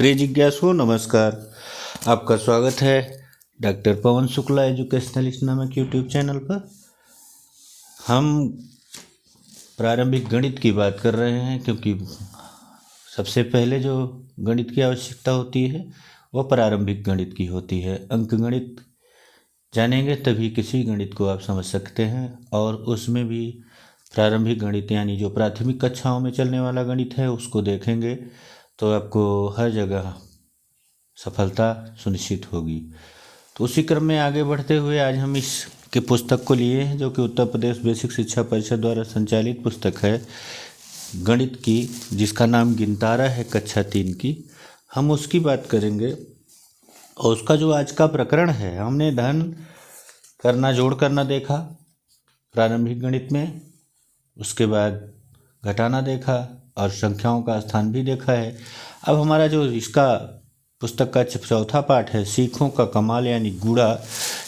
प्रिय जिज्ञासुओं नमस्कार। आपका स्वागत है डॉक्टर पवन शुक्ला एजुकेशनलिस्ट नामक यूट्यूब चैनल पर। हम प्रारंभिक गणित की बात कर रहे हैं क्योंकि सबसे पहले जो गणित की आवश्यकता होती है वह प्रारंभिक गणित की होती है। अंक गणित जानेंगे तभी किसी गणित को आप समझ सकते हैं, और उसमें भी प्रारंभिक गणित यानी जो प्राथमिक कक्षाओं में चलने वाला गणित है उसको देखेंगे तो आपको हर जगह सफलता सुनिश्चित होगी। तो उसी क्रम में आगे बढ़ते हुए आज हम इस के पुस्तक को लिए हैं जो कि उत्तर प्रदेश बेसिक शिक्षा परिषद द्वारा संचालित पुस्तक है गणित की, जिसका नाम गिनतारा है कक्षा 3 की। हम उसकी बात करेंगे और उसका जो आज का प्रकरण है, हमने धन करना जोड़ करना देखा प्रारंभिक गणित में, उसके बाद घटाना देखा और संख्याओं का स्थान भी देखा है। अब हमारा जो इसका पुस्तक का चौथा पाठ है सीखों का कमाल यानी गुणा,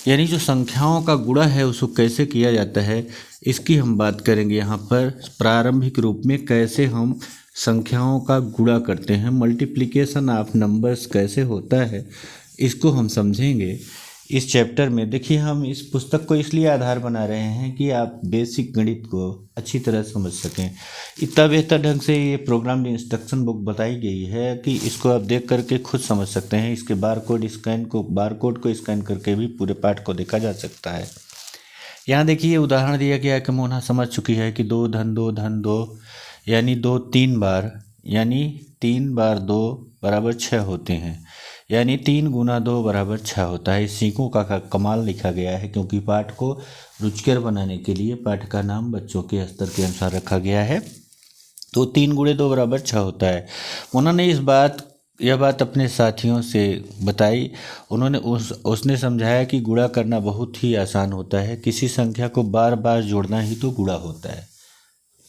यानी जो संख्याओं का गुणा है उसको कैसे किया जाता है, इसकी हम बात करेंगे। यहाँ पर प्रारंभिक रूप में कैसे हम संख्याओं का गुणा करते हैं, मल्टीप्लिकेशन ऑफ नंबर्स कैसे होता है, इसको हम समझेंगे इस चैप्टर में। देखिए, हम इस पुस्तक को इसलिए आधार बना रहे हैं कि आप बेसिक गणित को अच्छी तरह समझ सकें। इतना बेहतर ढंग से ये प्रोग्राम इंस्ट्रक्शन बुक बताई गई है कि इसको आप देख करके खुद समझ सकते हैं। इसके बारकोड को स्कैन करके भी पूरे पाठ को देखा जा सकता है। यहाँ देखिए उदाहरण दिया गया है कि मोना समझ चुकी है कि 2 धन 2 धन 2 यानी 2 3 बार, यानी 3 बार 2 बराबर 6 होते हैं, यानी 3 गुना 2 बराबर 6 होता है। सीखों का कमाल लिखा गया है क्योंकि पाठ को रुचिकर बनाने के लिए पाठ का नाम बच्चों के स्तर के अनुसार रखा गया है। तो 3 गुणे 2 बराबर 6 होता है। उन्होंने यह बात अपने साथियों से बताई। उसने समझाया कि गुणा करना बहुत ही आसान होता है, किसी संख्या को बार बार जोड़ना ही तो गुणा होता है।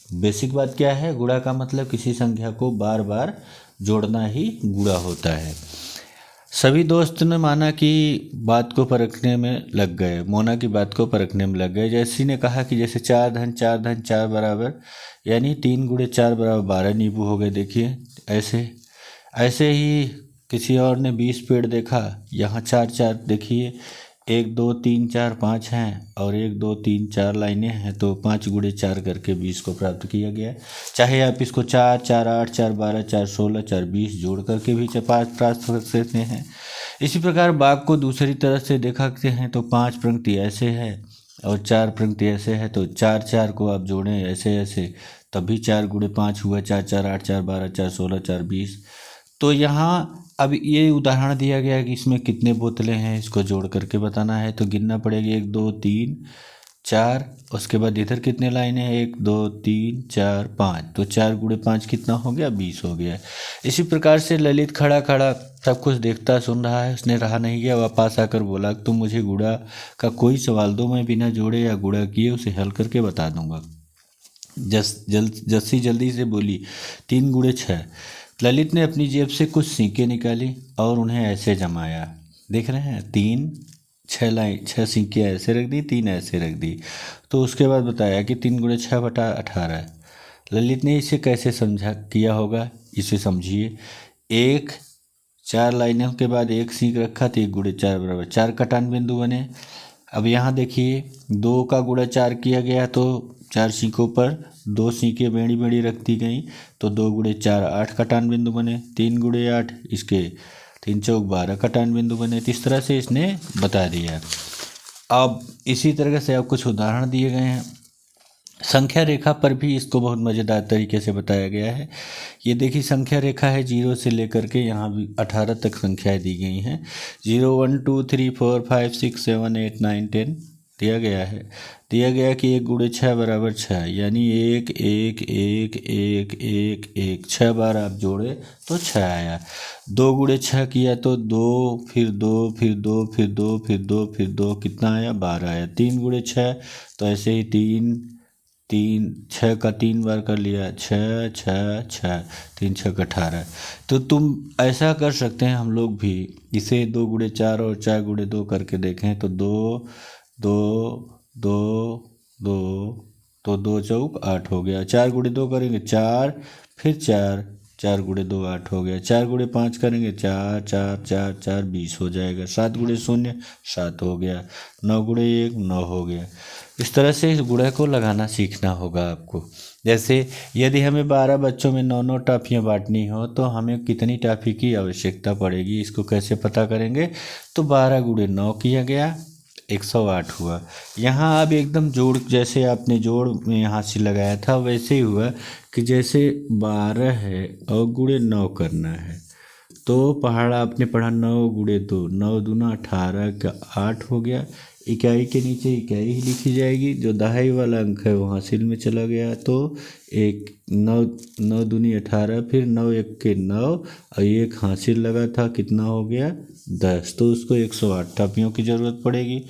बेसिक बात क्या है, गुणा का मतलब किसी संख्या को बार बार जोड़ना ही गुणा होता है। सभी दोस्त ने मोना की बात को परखने में लग गए। जैसी ने कहा कि जैसे 4 धन 4 बराबर, यानी 3 गुणे 4 बराबर 12 नींबू हो गए। देखिए ऐसे ही किसी और ने 20 पेड़ देखा। यहाँ 4 देखिए 1 2 3 4 5 हैं और 1 2 3 4 लाइनें हैं, तो 5 गुणे 4 करके 20 को प्राप्त किया गया। चाहे आप इसको 4 4 8 4 12 4 16 4 20 जोड़ करके भी 5 प्राप्त कर सकते हैं। इसी प्रकार बाघ को दूसरी तरह से देखते हैं तो 5 पंक्ति ऐसे है और 4 पंक्ति ऐसे है, तो 4 4 को आप जोड़ें ऐसे तभी 4 गुणे 5 हुआ। 4 4 8 4 12 4 16 4 20। तो यहाँ अब ये उदाहरण दिया गया है कि इसमें कितने बोतलें हैं, इसको जोड़ करके बताना है। तो गिनना पड़ेगी 1 2 3 4, उसके बाद इधर कितने लाइन है 1 2 3 4 5, तो 4 गुणे 5 कितना हो गया 20 हो गया। इसी प्रकार से ललित खड़ा सब कुछ देखता सुन रहा है, उसने रहा नहीं गया, वापस आकर बोला तुम मुझे गुणा का कोई सवाल दो, मैं बिना जोड़े या गुणा किए उसे हल करके बता दूंगा। जस्सी जल्दी से बोली 3 गुणे 6। ललित ने अपनी जेब से कुछ सिक्के निकाली और उन्हें ऐसे जमाया। देख रहे हैं 3 6 सिक्के ऐसे रख दी, 3 ऐसे रख दी। तो उसके बाद बताया कि 3 गुणे 6 बटा 18। ललित ने इसे कैसे किया होगा, इसे समझिए। 4 लाइनों के बाद 1 सीख रखा तो 1 गुणे 4 बराबर 4 कटान बिंदु बने। अब यहाँ देखिए 2 का गुणा 4 किया गया तो 4 सीखों पर 2 सीखें बेड़ी रख दी गई, तो 2 गुणे 4 8 कटान बिंदु बने। 3 गुणे 8 इसके 3 चौक 12 कटान बिंदु बने। तो इस तरह से इसने बता दिया। अब इसी तरह से अब कुछ उदाहरण दिए गए हैं। संख्या रेखा पर भी इसको बहुत मज़ेदार तरीके से बताया गया है। ये देखिए संख्या रेखा है 0 से लेकर के यहाँ भी 18 तक संख्याएं दी गई हैं। 0 1 2 3 4 5 6 7 8 9 10 दिया गया कि 1 गुणे 6 बराबर 6, यानी 1 1 1 1 1 1 6 बार आप जोड़े तो 6 आया। 2 गुणे 6 किया तो 2 फिर 2 फिर 2 फिर 2 फिर 2 फिर 2 कितना आया 12 आया। 3 गुणे 6 तो ऐसे ही 3 6 का 3 बार कर लिया 6 6 6 3 6 18। तो तुम ऐसा कर सकते हैं हम लोग भी, इसे 2 गुणे 4 और 4 गुणे 2 करके देखें तो 2 2 2 2 तो 2 चौक 8 हो गया। 4 गुणे 2 करेंगे 4 फिर 4 4 गुणे 2 8 हो गया। 4 गुणे 5 करेंगे 4 4 4 4 20 हो जाएगा। 7 गुणे 0 7 हो गया। 9 गुणे 1 9 हो गया। इस तरह से इस गुणे को लगाना सीखना होगा आपको। जैसे यदि हमें 12 बच्चों में 9 टॉफ़ियाँ बांटनी हो तो हमें कितनी टॉफ़ी की आवश्यकता पड़ेगी, इसको कैसे पता करेंगे? तो 12 गुणे 9 किया गया 108 हुआ। यहाँ अब एकदम जोड़, जैसे आपने जोड़ में यहाँ से लगाया था वैसे ही हुआ कि जैसे 12 है और गुणे 9 करना है तो पहाड़ा आपने पढ़ा 9 गुणे 2 9 दूना 18 का 8 हो गया। इकाई के नीचे इकाई ही लिखी जाएगी, जो दहाई वाला अंक है वो हासिल में चला गया तो 9 दूनी 18, फिर 9 1 के 9 और एक हासिल लगा था कितना हो गया 10, तो उसको 108 टॉफ़ियों की ज़रूरत पड़ेगी।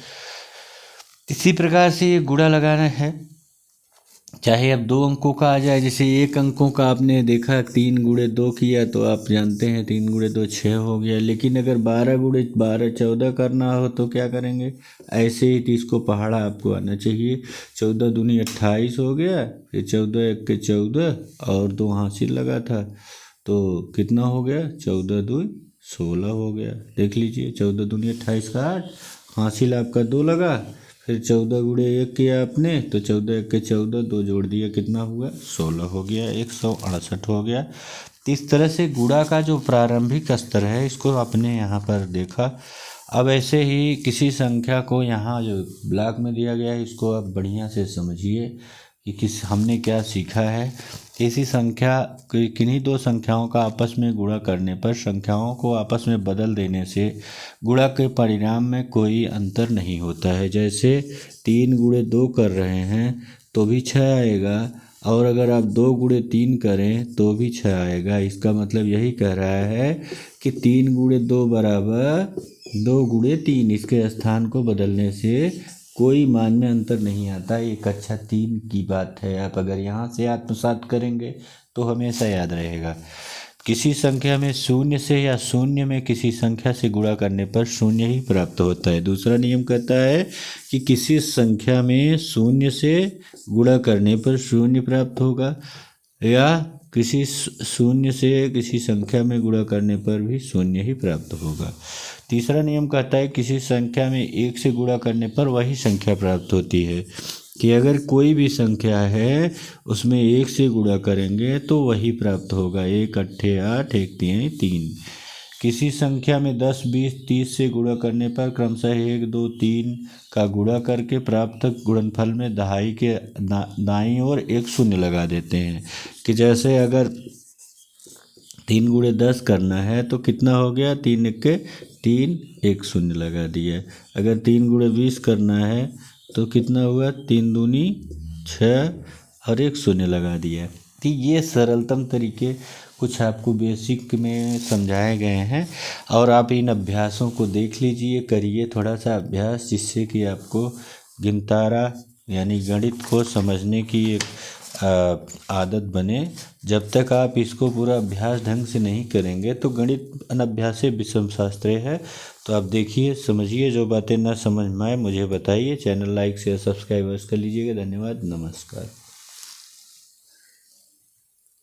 इसी प्रकार से ये गुणा लगाना है, चाहे अब 2 अंकों का आ जाए। जैसे 1 अंकों का आपने देखा 3 गुणे 2 किया तो आप जानते हैं 3 गुणे 2 6 हो गया। लेकिन अगर 12 गुणे 12 14 करना हो तो क्या करेंगे? ऐसे ही 30 को पहाड़ा आपको आना चाहिए। 14 दूनी 28 हो गया, फिर 14 1 के 14 और 2 हासिल लगा था तो कितना हो गया 14 2 16 हो गया। देख लीजिए 14 दूनी 28 का 8, हासिल आपका 2 लगा, फिर 14 गुणे 1 किया आपने तो 14 1 के 14 2 जोड़ दिया कितना हुआ 16 हो गया, 168 हो गया। तो इस तरह से गुणा का जो प्रारंभिक स्तर है इसको आपने यहाँ पर देखा। अब ऐसे ही किसी संख्या को यहाँ जो ब्लॉक में दिया गया है इसको आप बढ़िया से समझिए कि हमने क्या सीखा है। किसी संख्या किन्हीं 2 संख्याओं का आपस में गुणा करने पर संख्याओं को आपस में बदल देने से गुणा के परिणाम में कोई अंतर नहीं होता है। जैसे 3 गुणे 2 कर रहे हैं तो भी 6 आएगा, और अगर आप 2 गुणे 3 करें तो भी 6 आएगा। इसका मतलब यही कह रहा है कि 3 गुणे 2 बराबर 2 गुणे 3, इसके स्थान को बदलने से कोई मान में अंतर नहीं आता। ये कक्षा 3 की बात है। आप अगर यहाँ से आत्मसात करेंगे तो हमेशा याद रहेगा। किसी संख्या में शून्य से या शून्य में किसी संख्या से गुणा करने पर शून्य ही प्राप्त होता है। दूसरा नियम कहता है कि किसी संख्या में शून्य से गुणा करने पर शून्य प्राप्त होगा, या किसी शून्य से किसी संख्या में गुणा करने पर भी शून्य ही प्राप्त होगा। तीसरा नियम कहता है किसी संख्या में 1 से गुणा करने पर वही संख्या प्राप्त होती है, कि अगर कोई भी संख्या है उसमें 1 से गुणा करेंगे तो वही प्राप्त होगा। 1 8 8 1 3 3। किसी संख्या में 10 20 30 से गुणा करने पर क्रमशः 1 2 3 का गुणा करके प्राप्त गुणनफल में दहाई के दाईं ओर 1 शून्य लगा देते हैं। कि जैसे अगर 3 गुणे 10 करना है तो कितना हो गया 3 1 के 3 1 शून्य लगा दिया। अगर 3 गुणे 20 करना है तो कितना हुआ 3 दूनी 6 और 1 शून्य लगा दिया। तो ये सरलतम तरीके कुछ आपको बेसिक में समझाए गए हैं, और आप इन अभ्यासों को देख लीजिए, करिए थोड़ा सा अभ्यास, जिससे कि आपको गिनतारा यानी गणित को समझने की एक आदत बने। जब तक आप इसको पूरा अभ्यास ढंग से नहीं करेंगे तो गणित अनभ्यासे विषम शास्त्रे है। तो आप देखिए समझिए, जो बातें ना समझ में आए मुझे बताइए। चैनल लाइक शेयर सब्सक्राइब कर लीजिएगा। धन्यवाद, नमस्कार।